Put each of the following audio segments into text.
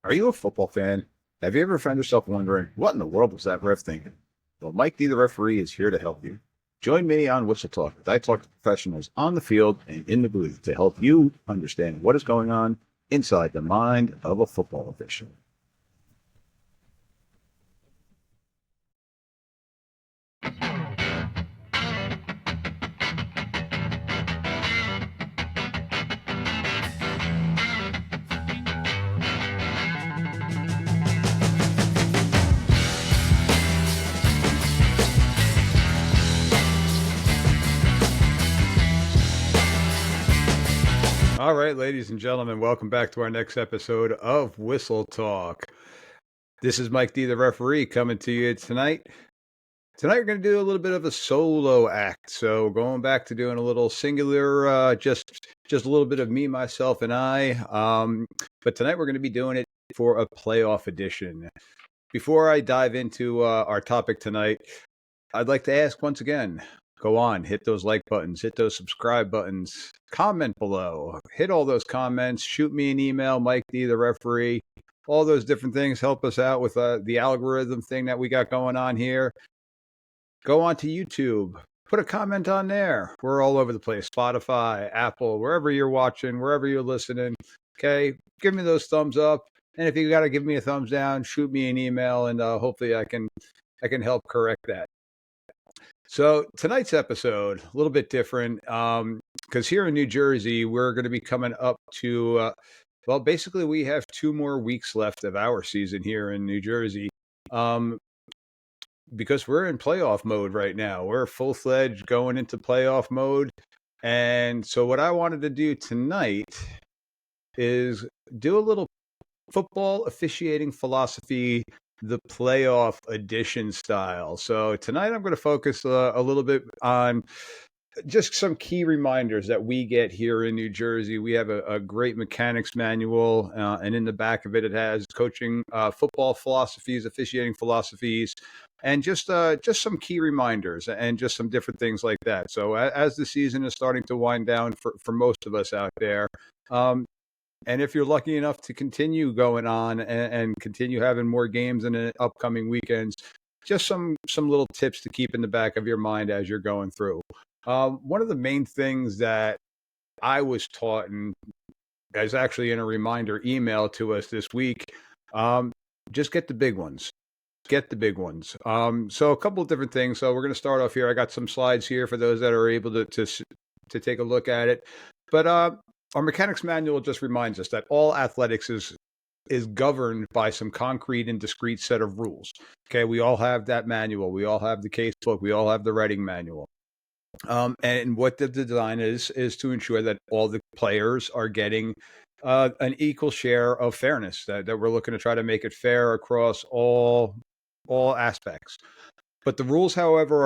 Are you a football fan? Have you ever found yourself wondering, what in the world was that ref thinking? Well, Mike D, the referee, is here to help you. Join me on Whistle Talk as I talk to professionals on the field and in the booth to help you understand what is going on inside the mind of a football official. All right, ladies and gentlemen, welcome back to our next episode of Whistle Talk. This is Mike D, the referee, coming to you tonight. Tonight, we're going to do a little bit of a solo act. So, going back to doing a little singular, just a little bit of me, myself, and I. But tonight, we're going to be doing it for a playoff edition. Before I dive into our topic tonight, I'd like to ask once again, go on, hit those like buttons, hit those subscribe buttons, comment below, hit all those comments, shoot me an email, Mike D, the referee, all those different things. Help us out with the algorithm thing that we got going on here. Go on to YouTube, put a comment on there. We're all over the place, Spotify, Apple, wherever you're watching, wherever you're listening. Okay, give me those thumbs up. And if you got to give me a thumbs down, shoot me an email, and hopefully I can help correct that. So tonight's episode, a little bit different, because here in New Jersey, we're going to be coming up to, well, basically we have 2 more weeks left of our season here in New Jersey, because we're in playoff mode right now. We're full-fledged going into playoff mode. And so what I wanted to do tonight is do a little football officiating philosophy, the playoff edition style. So tonight I'm going to focus a little bit on just some key reminders that we get here in New Jersey. We have a great mechanics manual, and in the back of it, it has coaching, football philosophies, officiating philosophies, and just some key reminders and just some different things like that. So as the season is starting to wind down for most of us out there, and if you're lucky enough to continue going on and continue having more games in the upcoming weekends, just some little tips to keep in the back of your mind as you're going through. One of the main things that I was taught, and is actually in a reminder email to us this week, just get the big ones. Get the big ones. So a couple of different things. So we're going to start off here. I got some slides here for those that are able to take a look at it. But our mechanics manual just reminds us that all athletics is governed by some concrete and discrete set of rules. Okay, we all have that manual. We all have the case book. We all have the writing manual. And what the design is to ensure that all the players are getting an equal share of fairness, that we're looking to try to make it fair across all aspects. But the rules, however,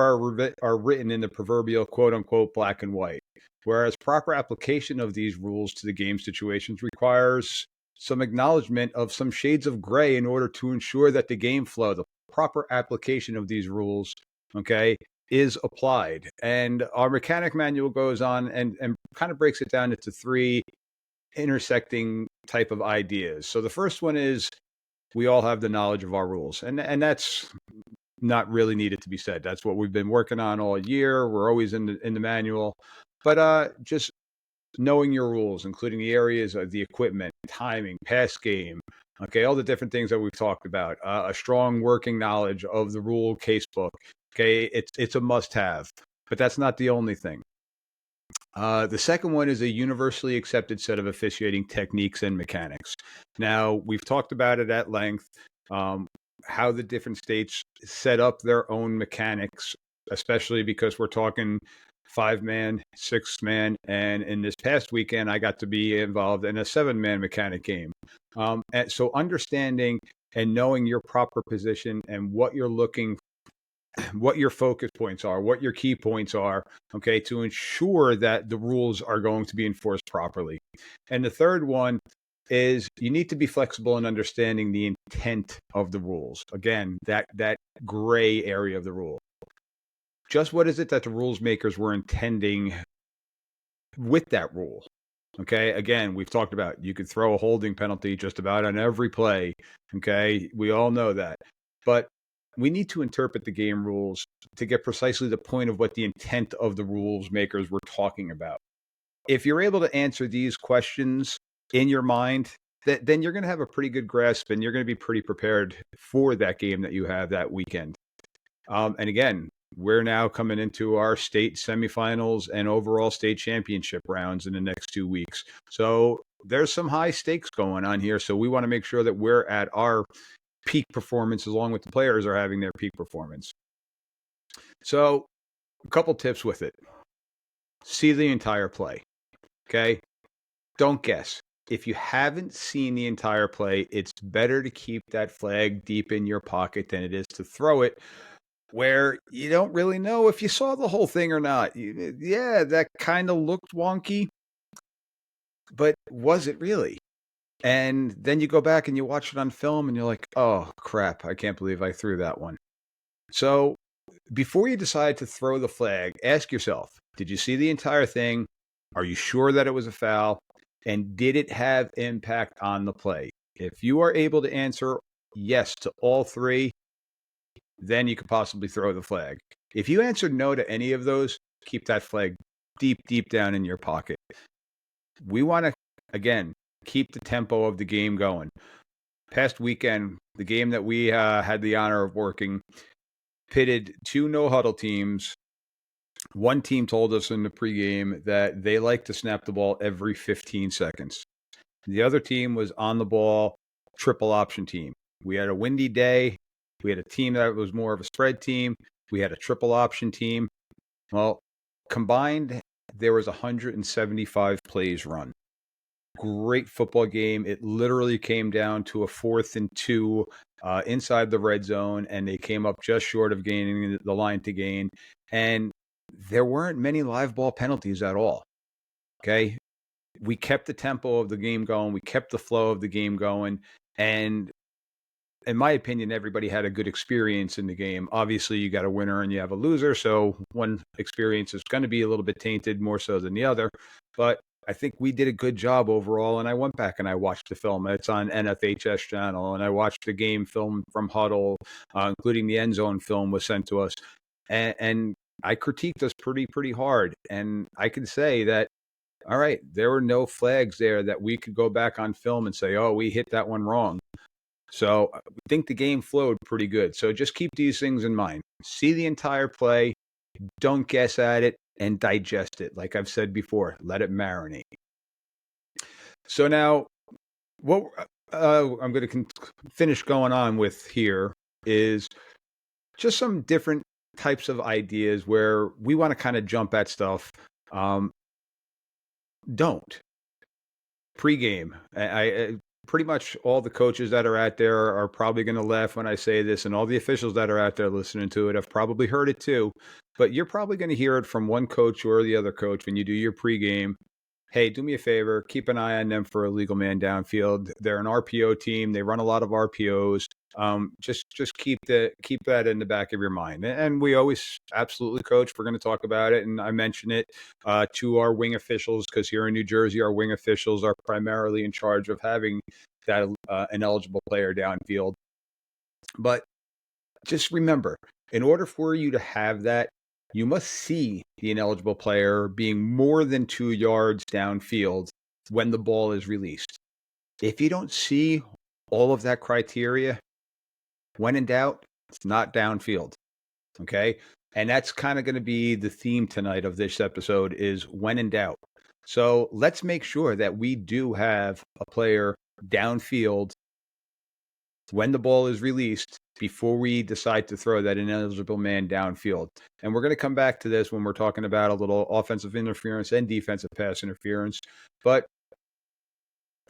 are written in the proverbial quote unquote black and white, whereas proper application of these rules to the game situations requires some acknowledgement of some shades of gray in order to ensure that the game flow, the proper application of these rules, okay, is applied. And our mechanic manual goes on and kind of breaks it down into 3 intersecting type of ideas. So the first one is we all have the knowledge of our rules, and that's not really needed to be said. That's what we've been working on all year. We're always in the manual, but just knowing your rules, including the areas of the equipment, timing, pass game, okay, all the different things that we've talked about, a strong working knowledge of the rule case book. Okay, it's a must-have, but that's not the only thing. The second one is a universally accepted set of officiating techniques and mechanics. Now, we've talked about it at length, how the different states set up their own mechanics, especially because we're talking 5-man, 6-man, and in this past weekend, I got to be involved in a 7-man mechanic game. And so understanding and knowing your proper position and what you're looking, what your focus points are, what your key points are, okay, to ensure that the rules are going to be enforced properly. And the third one is you need to be flexible in understanding the intent of the rules. Again, that gray area of the rule. Just what is it that the rules makers were intending with that rule? Okay. Again, we've talked about you could throw a holding penalty just about on every play. Okay. We all know that. But we need to interpret the game rules to get precisely the point of what the intent of the rules makers were talking about. If you're able to answer these questions in your mind, then you're going to have a pretty good grasp and you're going to be pretty prepared for that game that you have that weekend. And again, we're now coming into our state semifinals and overall state championship rounds in the next 2 weeks. So there's some high stakes going on here. So we want to make sure that we're at our peak performance along with the players are having their peak performance. So a couple tips with it. See the entire play. Okay. Don't guess. If you haven't seen the entire play, it's better to keep that flag deep in your pocket than it is to throw it where you don't really know if you saw the whole thing or not. Yeah, that kind of looked wonky, but was it really? And then you go back and you watch it on film and you're like, oh, crap, I can't believe I threw that one. So before you decide to throw the flag, ask yourself, did you see the entire thing? Are you sure that it was a foul? And did it have impact on the play? If you are able to answer yes to all three, then you could possibly throw the flag. If you answered no to any of those, keep that flag deep, deep down in your pocket. We want to, again, keep the tempo of the game going. Past weekend, the game that we had the honor of working pitted two no-huddle teams. One team told us in the pregame that they like to snap the ball every 15 seconds. The other team was on the ball, triple option team. We had a windy day. We had a team that was more of a spread team. We had a triple option team. Well, combined, there was 175 plays run. Great football game. It literally came down to a 4th and 2 inside the red zone, and they came up just short of gaining the line to gain. And there weren't many live ball penalties at all. Okay. We kept the tempo of the game going. We kept the flow of the game going. And in my opinion, everybody had a good experience in the game. Obviously, you got a winner and you have a loser. So one experience is going to be a little bit tainted more so than the other. But I think we did a good job overall. And I went back and I watched the film. It's on NFHS channel. And I watched the game film from Huddle, including the end zone film was sent to us. And I critiqued us pretty hard. And I can say that, all right, there were no flags there that we could go back on film and say, oh, we hit that one wrong. So I think the game flowed pretty good. So just keep these things in mind. See the entire play. Don't guess at it and digest it. Like I've said before, let it marinate. So now what I'm going to finish going on with here is just some different types of ideas where we want to kind of jump at stuff. Don't. Pre-game. I pretty much all the coaches that are out there are probably going to laugh when I say this, and all the officials that are out there listening to it have probably heard it too. But you're probably going to hear it from one coach or the other coach when you do your pregame. Hey, do me a favor, keep an eye on them for illegal man downfield. They're an RPO team. They run a lot of RPOs. Just keep that in the back of your mind. And we always absolutely, coach, we're going to talk about it. And I mention it to our wing officials because here in New Jersey, our wing officials are primarily in charge of having that ineligible player downfield. But just remember, in order for you to have that, you must see the ineligible player being more than 2 yards downfield when the ball is released. If you don't see all of that criteria, when in doubt, it's not downfield. Okay. And that's kind of going to be the theme tonight of this episode is when in doubt. So let's make sure that we do have a player downfield when the ball is released before we decide to throw that ineligible man downfield. And we're going to come back to this when we're talking about a little offensive interference and defensive pass interference. But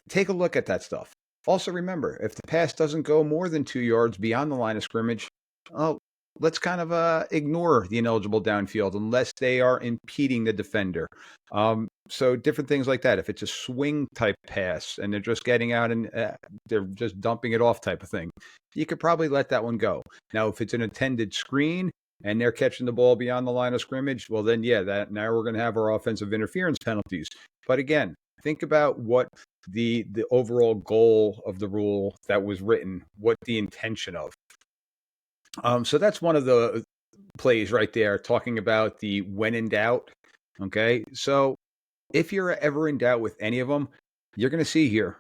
take a look at that stuff. Also remember, if the pass doesn't go more than 2 yards beyond the line of scrimmage, let's kind of ignore the ineligible downfield unless they are impeding the defender. So different things like that. If it's a swing type pass and they're just getting out and they're just dumping it off type of thing, you could probably let that one go. Now, if it's an intended screen and they're catching the ball beyond the line of scrimmage, well then, yeah, now we're going to have our offensive interference penalties. But again, Think about what the overall goal of the rule that was written, what the intention of. So that's one of the plays right there, talking about the when in doubt. Okay, so if you're ever in doubt with any of them, you're going to see here,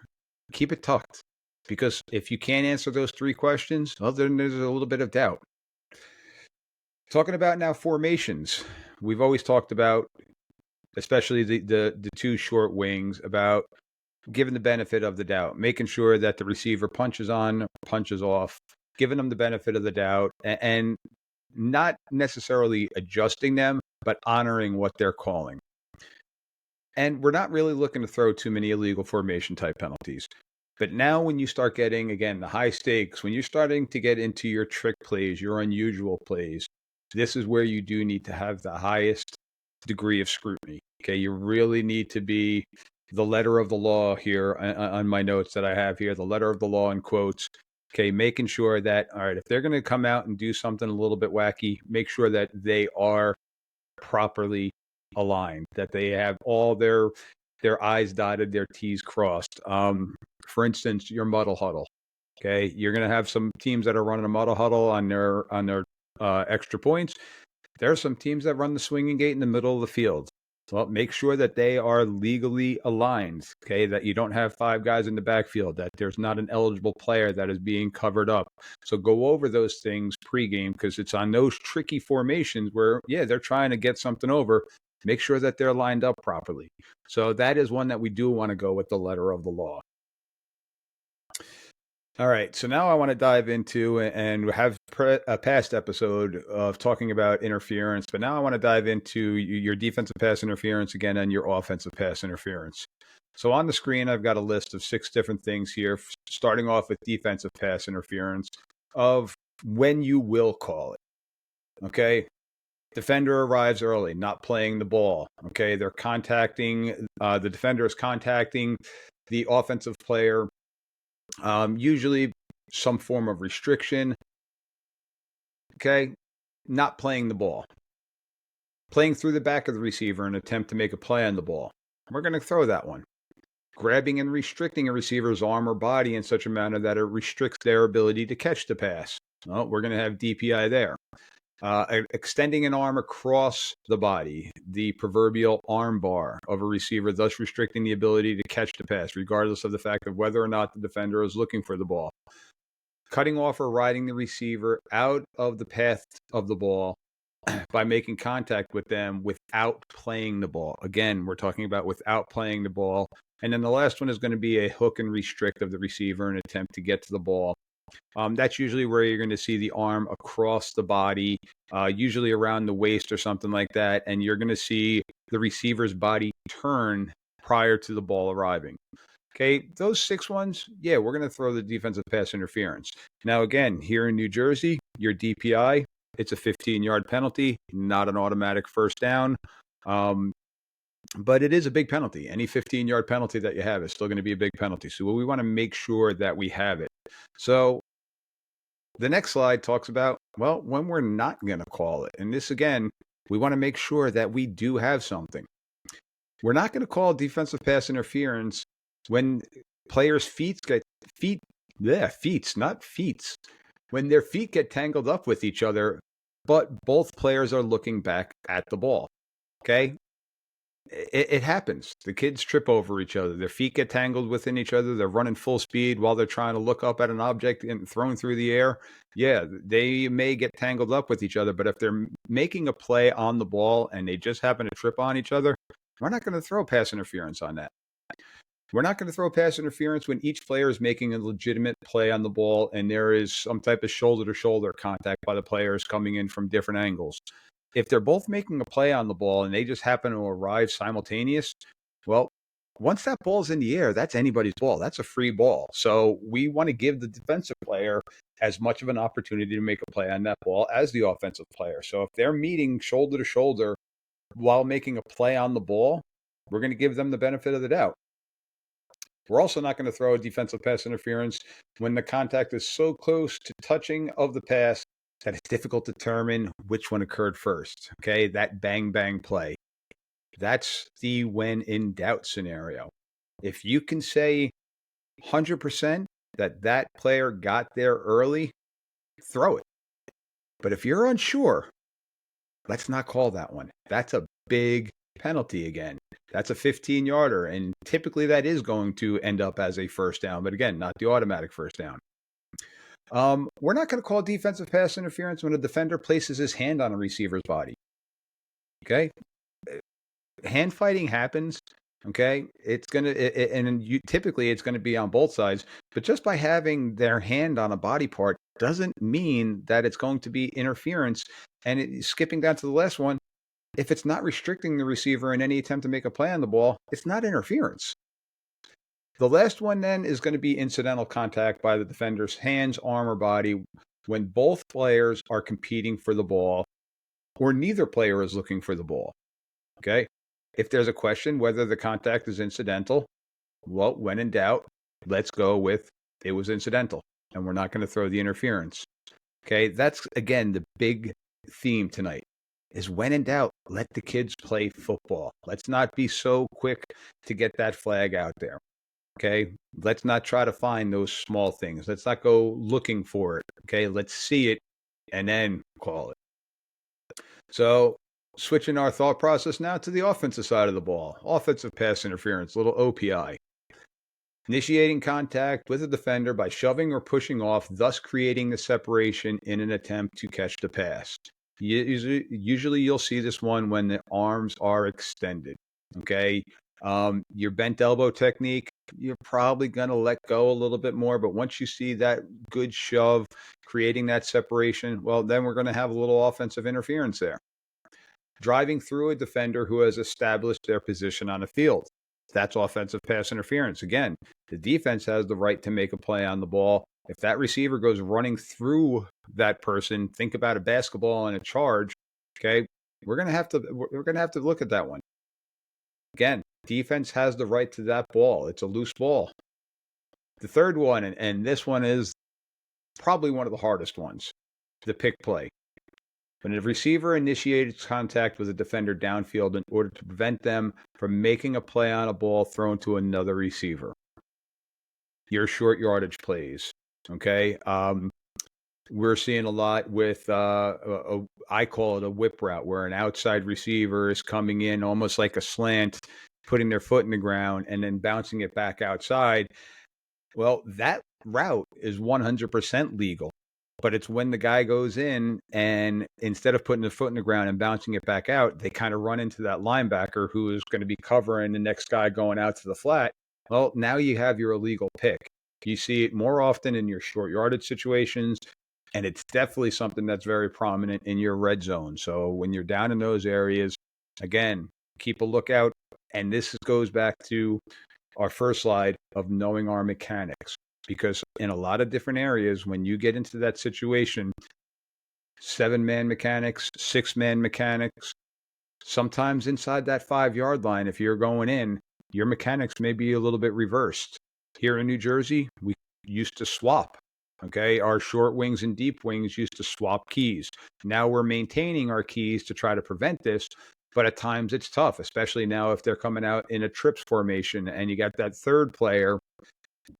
keep it tucked, because if you can't answer those three questions, well, then there's a little bit of doubt. Talking about now formations, we've always talked about, especially the two short wings, about giving the benefit of the doubt, making sure that the receiver punches on, punches off, giving them the benefit of the doubt, and not necessarily adjusting them, but honoring what they're calling. And we're not really looking to throw too many illegal formation type penalties. But now when you start getting, again, the high stakes, when you're starting to get into your trick plays, your unusual plays, this is where you do need to have the highest degree of scrutiny. Okay, you really need to be the letter of the law here on my notes that I have here, the letter of the law in quotes. Okay, making sure that, all right, if they're going to come out and do something a little bit wacky, make sure that they are properly aligned, that they have all their I's dotted, their T's crossed. For instance, your muddle huddle. Okay, you're going to have some teams that are running a muddle huddle on their extra points. There are some teams that run the swinging gate in the middle of the field. Well, make sure that they are legally aligned, okay, that you don't have five guys in the backfield, that there's not an eligible player that is being covered up. So go over those things pregame, because it's on those tricky formations where, yeah, they're trying to get something over. Make sure that they're lined up properly. So that is one that we do want to go with the letter of the law. All right, so now I want to dive into and have a past episode of talking about interference, but now I want to dive into your defensive pass interference again and your offensive pass interference. So on the screen, I've got a list of 6 different things here, starting off with defensive pass interference of when you will call it. Okay, defender arrives early, not playing the ball. Okay, they're contacting, the defender is contacting the offensive player. Usually some form of restriction. Okay, not playing the ball. Playing through the back of the receiver in an attempt to make a play on the ball. We're going to throw that one. Grabbing and restricting a receiver's arm or body in such a manner that it restricts their ability to catch the pass. Well, we're going to have DPI there. Extending an arm across the body, the proverbial arm bar of a receiver, thus restricting the ability to catch the pass, regardless of the fact of whether or not the defender is looking for the ball. Cutting off or riding the receiver out of the path of the ball by making contact with them without playing the ball. Again, we're talking about without playing the ball. And then the last one is going to be a hook and restrict of the receiver in an attempt to get to the ball. That's usually where you're going to see the arm across the body, usually around the waist or something like that, and you're going to see the receiver's body turn prior to the ball arriving. Okay, those 6 ones, yeah, we're going to throw the defensive pass interference. Now, again, here in New Jersey, your DPI, it's a 15-yard penalty, not an automatic first down. But it is a big penalty. Any 15-yard penalty that you have is still going to be a big penalty. So we want to make sure that we have it. So the next slide talks about, well, when we're not going to call it. And this, again, we want to make sure that we do have something. We're not going to call defensive pass interference when players' feet, not feet. When their feet get tangled up with each other, but both players are looking back at the ball. Okay? It happens. The kids trip over each other. Their feet get tangled within each other. They're running full speed while they're trying to look up at an object and thrown through the air. Yeah, they may get tangled up with each other, but if they're making a play on the ball and they just happen to trip on each other, we're not going to throw pass interference on that. We're not going to throw pass interference when each player is making a legitimate play on the ball and there is some type of shoulder-to-shoulder contact by the players coming in from different angles. If they're both making a play on the ball and they just happen to arrive simultaneous, well, once that ball's in the air, that's anybody's ball. That's a free ball. So we want to give the defensive player as much of an opportunity to make a play on that ball as the offensive player. So if they're meeting shoulder to shoulder while making a play on the ball, we're going to give them the benefit of the doubt. We're also not going to throw a defensive pass interference when the contact is so close to touching of the pass that it's difficult to determine which one occurred first. Okay, that bang, bang play. That's the when in doubt scenario. If you can say 100% that that player got there early, throw it. But if you're unsure, let's not call that one. That's a big penalty again. That's a 15-yarder, and typically that is going to end up as a first down, but again, not the automatic first down. We're not going to call defensive pass interference when a defender places his hand on a receiver's body. Okay? Hand fighting happens. Okay, typically it's going to be on both sides, but just by having their hand on a body part doesn't mean that it's going to be interference. And skipping down to the last one, if it's not restricting the receiver in any attempt to make a play on the ball, it's not interference. The last one then is going to be incidental contact by the defender's hands, arm, or body when both players are competing for the ball or neither player is looking for the ball. Okay. If there's a question whether the contact is incidental, well, when in doubt, let's go with it was incidental, and we're not going to throw the interference. Okay, that's, again, the big theme tonight is when in doubt, let the kids play football. Let's not be so quick to get that flag out there. Okay, let's not try to find those small things. Let's not go looking for it. Okay, let's see it and then call it. So, switching our thought process now to the offensive side of the ball. Offensive pass interference, little OPI. Initiating contact with a defender by shoving or pushing off, thus creating the separation in an attempt to catch the pass. Usually you'll see this one when the arms are extended. Okay, your bent elbow technique, you're probably going to let go a little bit more, but once you see that good shove creating that separation, well, then we're going to have a little offensive interference there. Driving through a defender who has established their position on the field. That's offensive pass interference. Again, the defense has the right to make a play on the ball. If that receiver goes running through that person, think about a basketball and a charge. Okay, we're gonna have to look at that one. Again, defense has the right to that ball. It's a loose ball. The third one, and this one is probably one of the hardest ones, the pick play. When a receiver initiates contact with a defender downfield in order to prevent them from making a play on a ball thrown to another receiver. Your short yardage plays, okay? We're seeing a lot with, I call it a whip route, where an outside receiver is coming in almost like a slant, putting their foot in the ground, and then bouncing it back outside. Well, that route is 100% legal. But it's when the guy goes in and instead of putting the foot in the ground and bouncing it back out, they kind of run into that linebacker who is going to be covering the next guy going out to the flat. Well, now you have your illegal pick. You see it more often in your short yardage situations, and it's definitely something that's very prominent in your red zone. So when you're down in those areas, again, keep a lookout. And this goes back to our first slide of knowing our mechanics. Because in a lot of different areas, when you get into that situation, 7-man mechanics, 6-man mechanics, sometimes inside that 5-yard line, if you're going in, your mechanics may be a little bit reversed. Here in New Jersey, we used to swap. Okay, our short wings and deep wings used to swap keys. Now we're maintaining our keys to try to prevent this, but at times it's tough, especially now if they're coming out in a trips formation and you got that third player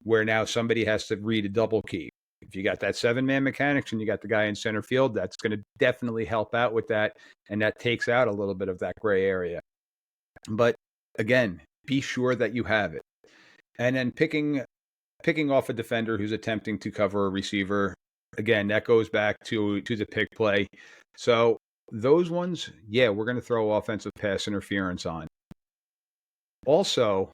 where now somebody has to read a double key. If you got that 7-man mechanics and you got the guy in center field, that's going to definitely help out with that. And that takes out a little bit of that gray area. But again, be sure that you have it. And then picking off a defender who's attempting to cover a receiver. Again, that goes back to the pick play. So those ones, yeah, we're going to throw offensive pass interference on. Also,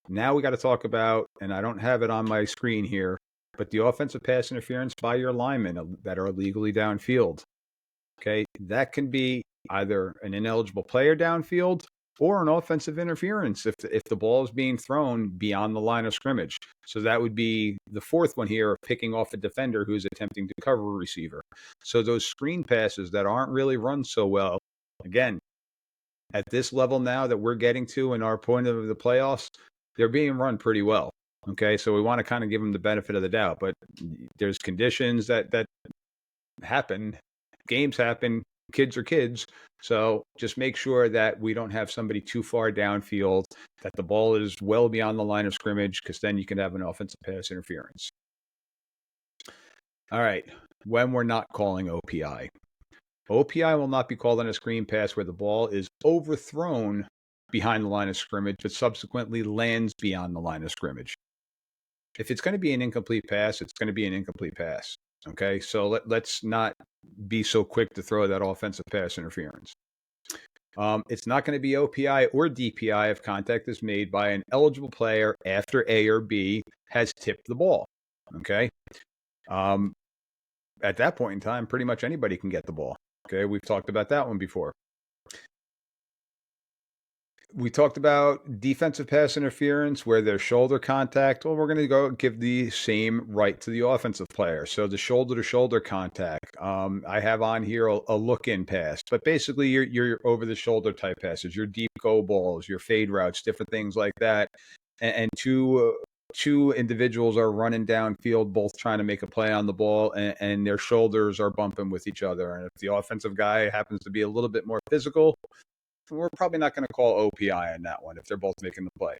now we got to talk about, and I don't have it on my screen here, but the offensive pass interference by your linemen that are illegally downfield. Okay, that can be either an ineligible player downfield or an offensive interference if the ball is being thrown beyond the line of scrimmage. So that would be the fourth one here of picking off a defender who's attempting to cover a receiver. So those screen passes that aren't really run so well, again, at this level now that we're getting to in our point of the playoffs, they're being run pretty well. Okay, so we want to kind of give them the benefit of the doubt, but there's conditions that happen, games happen, kids are kids. So just make sure that we don't have somebody too far downfield, that the ball is well beyond the line of scrimmage, because then you can have an offensive pass interference. All right, when we're not calling OPI. OPI will not be called on a screen pass where the ball is overthrown behind the line of scrimmage, but subsequently lands beyond the line of scrimmage. If it's going to be an incomplete pass, it's going to be an incomplete pass. Okay, so let's not be so quick to throw that offensive pass interference. It's not going to be OPI or DPI if contact is made by an eligible player after A or B has tipped the ball. Okay. At that point in time, pretty much anybody can get the ball. Okay, we've talked about that one before. We talked about defensive pass interference where there's shoulder contact. Well, we're going to go give the same right to the offensive player. So the shoulder-to-shoulder contact. I have on here a look-in pass, but basically your over-the-shoulder type passes, your deep go balls, your fade routes, different things like that. And two individuals are running downfield, both trying to make a play on the ball, and their shoulders are bumping with each other. And if the offensive guy happens to be a little bit more physical, we're probably not going to call OPI on that one if they're both making the play.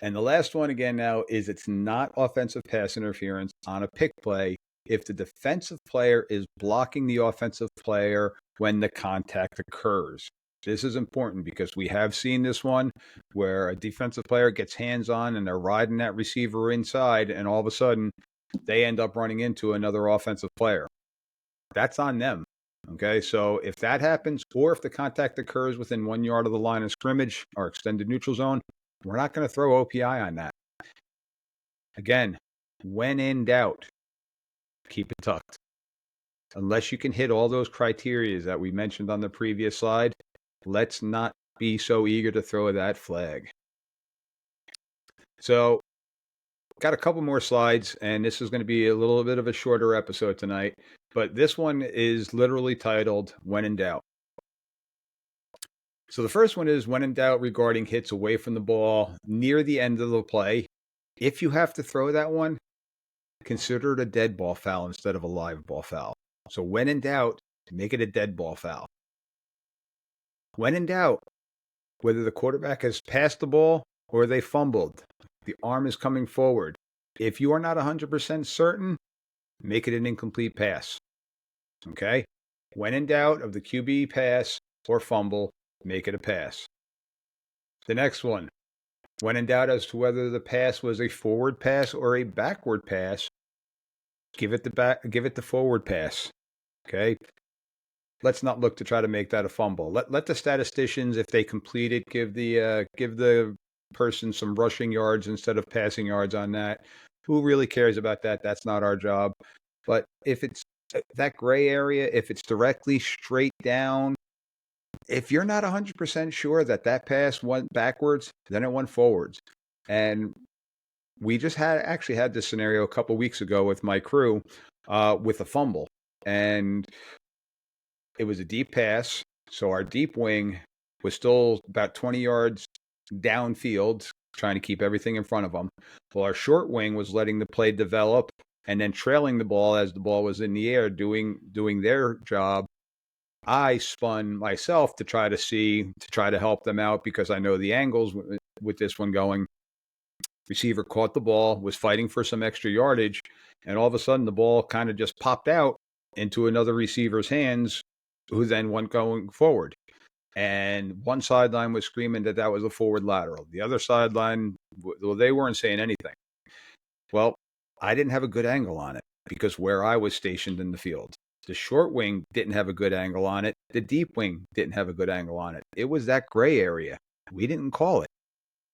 And the last one again now is it's not offensive pass interference on a pick play if the defensive player is blocking the offensive player when the contact occurs. This is important because we have seen this one where a defensive player gets hands on and they're riding that receiver inside, and all of a sudden they end up running into another offensive player. That's on them. Okay, so if that happens, or if the contact occurs within 1 yard of the line of scrimmage or extended neutral zone, we're not going to throw OPI on that. Again, when in doubt, keep it tucked. Unless you can hit all those criteria that we mentioned on the previous slide, let's not be so eager to throw that flag. So, got a couple more slides, and this is going to be a little bit of a shorter episode tonight, but this one is literally titled When in Doubt. So the first one is when in doubt regarding hits away from the ball near the end of the play. If you have to throw that one, consider it a dead ball foul instead of a live ball foul. So when in doubt, make it a dead ball foul. When in doubt, whether the quarterback has passed the ball or they fumbled, the arm is coming forward. If you are not 100% certain, make it an incomplete pass. Okay? When in doubt of the QB pass or fumble, make it a pass. The next one, when in doubt as to whether the pass was a forward pass or a backward pass, give it the forward pass. Okay? Let's not look to try to make that a fumble. Let the statisticians, if they complete it, give the person some rushing yards instead of passing yards on that. Who really cares about that? That's not our job. But if it's that gray area, if it's directly straight down, if you're not 100% sure that pass went backwards, then it went forwards. And we just actually had this scenario a couple weeks ago with my crew with a fumble. And it was a deep pass. So our deep wing was still about 20 yards downfield, trying to keep everything in front of them. Well, our short wing was letting the play develop and then trailing the ball as the ball was in the air, doing their job. I spun myself to try to help them out because I know the angles with this one going. Receiver caught the ball, was fighting for some extra yardage, and all of a sudden the ball kind of just popped out into another receiver's hands, who then went going forward. And one sideline was screaming that was a forward lateral. The other sideline, well, they weren't saying anything. Well, I didn't have a good angle on it because where I was stationed in the field. The short wing didn't have a good angle on it. The deep wing didn't have a good angle on it. It was that gray area. We didn't call it.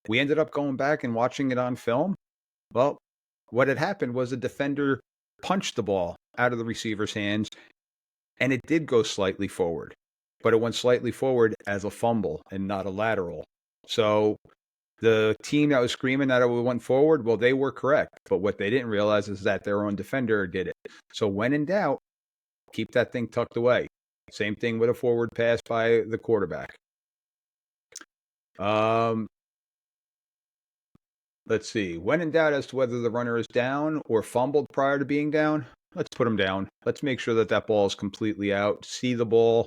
We ended up going back and watching it on film. Well, what had happened was the defender punched the ball out of the receiver's hands, and it did go slightly forward. But it went slightly forward as a fumble and not a lateral. So the team that was screaming that it went forward, well, they were correct. But what they didn't realize is that their own defender did it. So when in doubt, keep that thing tucked away. Same thing with a forward pass by the quarterback. Let's see. When in doubt as to whether the runner is down or fumbled prior to being down, let's put them down. Let's make sure that that ball is completely out. See the ball.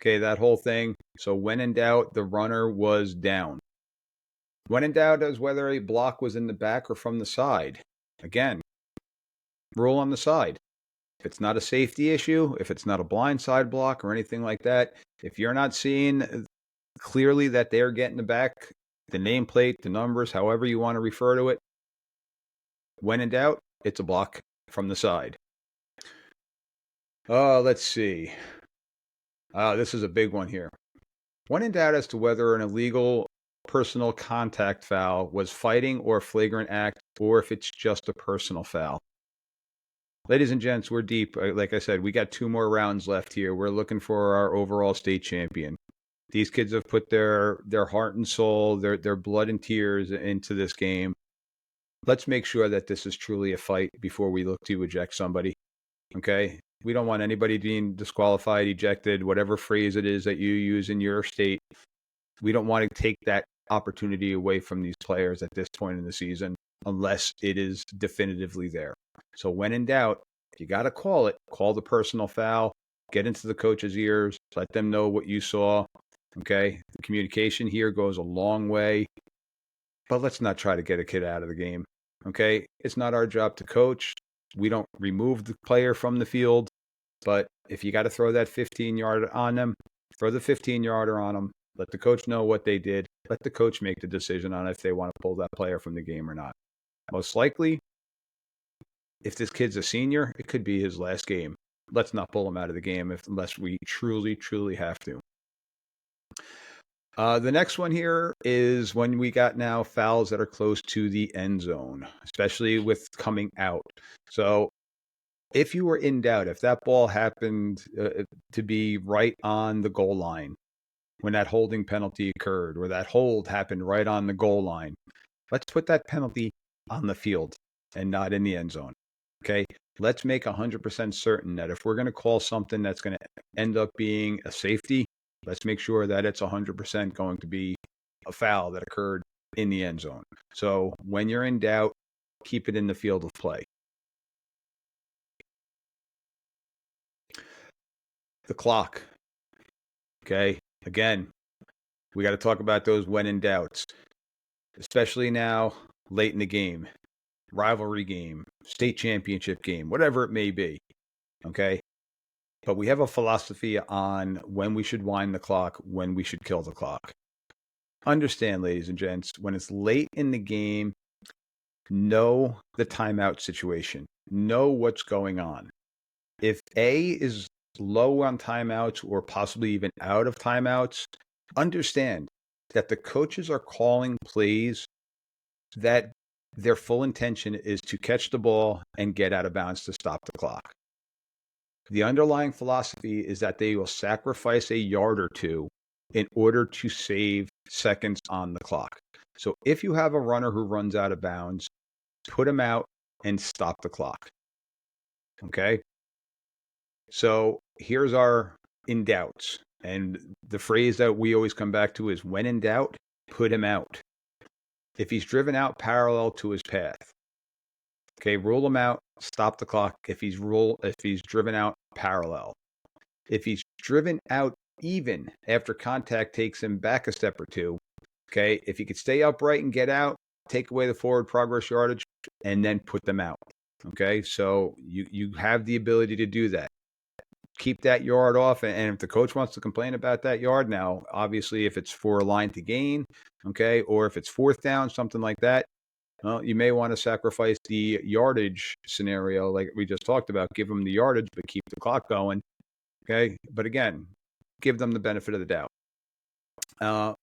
Okay, that whole thing. So when in doubt, the runner was down. When in doubt as whether a block was in the back or from the side. Again, rule on the side. If it's not a safety issue, if it's not a blindside block or anything like that, if you're not seeing clearly that they're getting the back, the nameplate, the numbers, however you want to refer to it, when in doubt, it's a block from the side. Let's see. This is a big one here. When in doubt as to whether an illegal personal contact foul was fighting or flagrant act, or if it's just a personal foul. Ladies and gents, we're deep. Like I said, we got 2 more rounds left here. We're looking for our overall state champion. These kids have put their heart and soul, their blood and tears into this game. Let's make sure that this is truly a fight before we look to eject somebody. Okay? We don't want anybody being disqualified, ejected, whatever phrase it is that you use in your state. We don't want to take that opportunity away from these players at this point in the season unless it is definitively there. So when in doubt, if you got to call it, call the personal foul, get into the coach's ears, let them know what you saw. Okay? The communication here goes a long way, but let's not try to get a kid out of the game. Okay? It's not our job to coach. We don't remove the player from the field, but if you got to throw that 15-yarder on them, throw the 15-yarder on them. Let the coach know what they did. Let the coach make the decision on if they want to pull that player from the game or not. Most likely, if this kid's a senior, it could be his last game. Let's not pull him out of the game unless we truly, truly have to. The next one here is when we got now fouls that are close to the end zone, especially with coming out. So if you were in doubt, if that ball happened to be right on the goal line, when that holding penalty occurred or that hold happened right on the goal line, let's put that penalty on the field and not in the end zone. Okay? Let's make 100% certain that if we're going to call something that's going to end up being a safety, let's make sure that it's 100% going to be a foul that occurred in the end zone. So when you're in doubt, keep it in the field of play. The clock. Okay? Again, we got to talk about those when in doubts, especially now, late in the game, rivalry game, state championship game, whatever it may be. Okay? But we have a philosophy on when we should wind the clock, when we should kill the clock. Understand, ladies and gents, when it's late in the game, know the timeout situation. Know what's going on. If A is low on timeouts or possibly even out of timeouts, understand that the coaches are calling plays that their full intention is to catch the ball and get out of bounds to stop the clock. The underlying philosophy is that they will sacrifice a yard or two in order to save seconds on the clock. So if you have a runner who runs out of bounds, put him out and stop the clock. Okay? So here's our in doubts. And the phrase that we always come back to is when in doubt, put him out. If he's driven out parallel to his path, okay, rule him out, stop the clock if he's driven out parallel. If he's driven out even after contact takes him back a step or two, okay, if he could stay upright and get out, take away the forward progress yardage, and then put them out. Okay, so you have the ability to do that. Keep that yard off, and if the coach wants to complain about that yard now, obviously if it's for a line to gain, okay, or if it's fourth down, something like that, well, you may want to sacrifice the yardage scenario like we just talked about. Give them the yardage, but keep the clock going, okay? But again, give them the benefit of the doubt.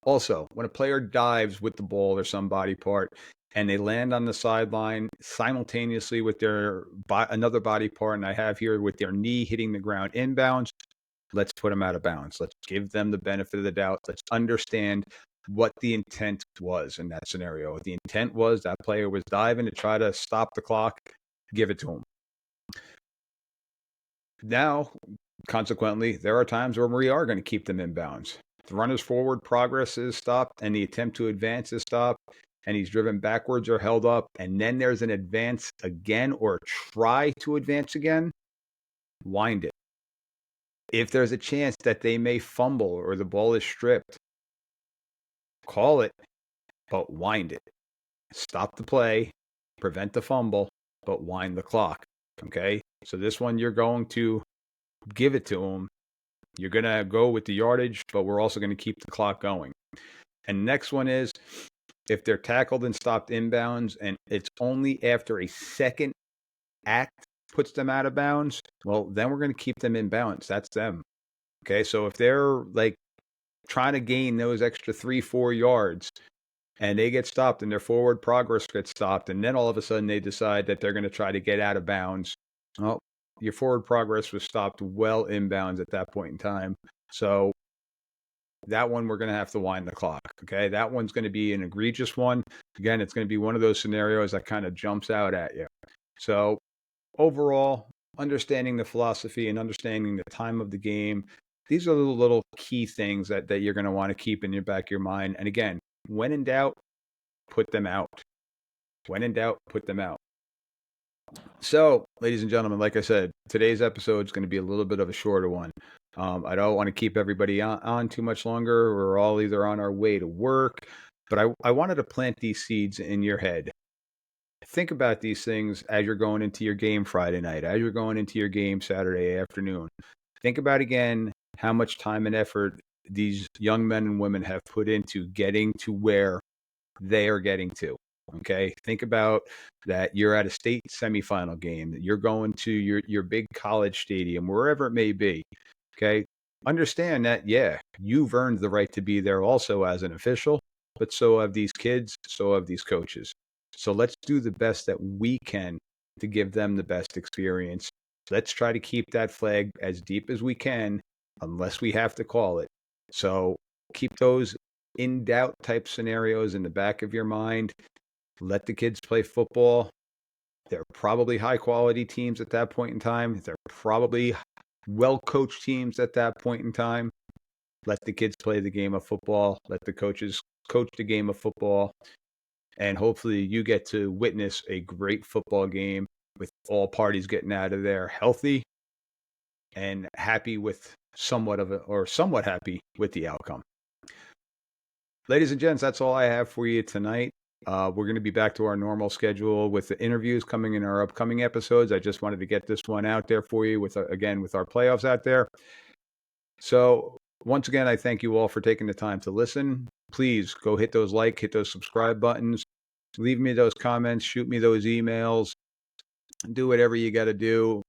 Also, when a player dives with the ball or some body part and they land on the sideline simultaneously with their another body part, and I have here with their knee hitting the ground inbounds, let's put them out of bounds. Let's give them the benefit of the doubt. Let's understand what the intent was in that scenario. If the intent was that player was diving to try to stop the clock, give it to him. Now, consequently, there are times where we are going to keep them in bounds. The runner's forward progress is stopped and the attempt to advance is stopped. and he's driven backwards or held up, and then there's an advance again or try to advance again, wind it. If there's a chance that they may fumble or the ball is stripped, call it, but wind it. Stop the play, prevent the fumble, but wind the clock. Okay? So this one, you're going to give it to them. You're going to go with the yardage, but we're also going to keep the clock going. And next one is, if they're tackled and stopped inbounds and it's only after a second act puts them out of bounds, well, then we're going to keep them in bounds. That's them. Okay, so if they're like trying to gain those extra 3-4 yards and they get stopped and their forward progress gets stopped, and then all of a sudden they decide that they're going to try to get out of bounds, well, your forward progress was stopped well inbounds at that point in time. So that one, we're going to have to wind the clock. Okay, that one's going to be an egregious one. Again, it's going to be one of those scenarios that kind of jumps out at you. So overall, understanding the philosophy and understanding the time of the game, these are the little key things that you're going to want to keep in your back of your mind. And again, when in doubt, put them out. When in doubt, put them out. So, ladies and gentlemen, like I said, today's episode is going to be a little bit of a shorter one. I don't want to keep everybody on too much longer. We're all either on our way to work, but I wanted to plant these seeds in your head. Think about these things as you're going into your game Friday night, as you're going into your game Saturday afternoon. Think about, again, how much time and effort these young men and women have put into getting to where they are getting to. Okay, think about that. You're at a state semifinal game. You're going to your big college stadium, wherever it may be. Okay, understand that, yeah, you've earned the right to be there also as an official, but so have these kids, so have these coaches. So let's do the best that we can to give them the best experience. Let's try to keep that flag as deep as we can, unless we have to call it. So keep those in doubt type scenarios in the back of your mind. Let the kids play football. They're probably high quality teams at that point in time. They're probably well coached teams at that point in time. Let the kids play the game of football. Let the coaches coach the game of football. And hopefully you get to witness a great football game with all parties getting out of there healthy and happy with somewhat happy with the outcome. Ladies and gents, that's all I have for you tonight. We're going to be back to our normal schedule with the interviews coming in our upcoming episodes. I just wanted to get this one out there for you with our playoffs out there. So once again, I thank you all for taking the time to listen. Please go hit those hit those subscribe buttons, leave me those comments, shoot me those emails, do whatever you got to do.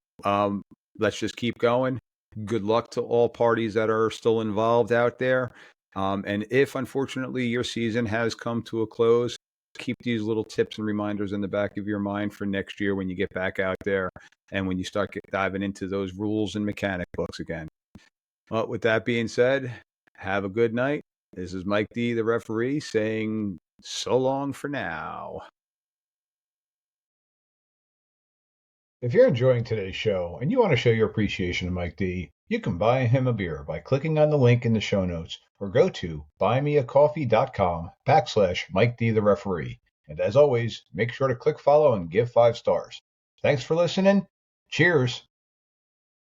Let's just keep going. Good luck to all parties that are still involved out there. And if unfortunately your season has come to a close, keep these little tips and reminders in the back of your mind for next year when you get back out there and when you start diving into those rules and mechanic books again. Well, with that being said, have a good night. This is Mike D, the referee, saying so long for now. If you're enjoying today's show and you want to show your appreciation to Mike D, you can buy him a beer by clicking on the link in the show notes or go to buymeacoffee.com/Mike D the referee. And as always, make sure to click follow and give 5 stars. Thanks for listening. Cheers.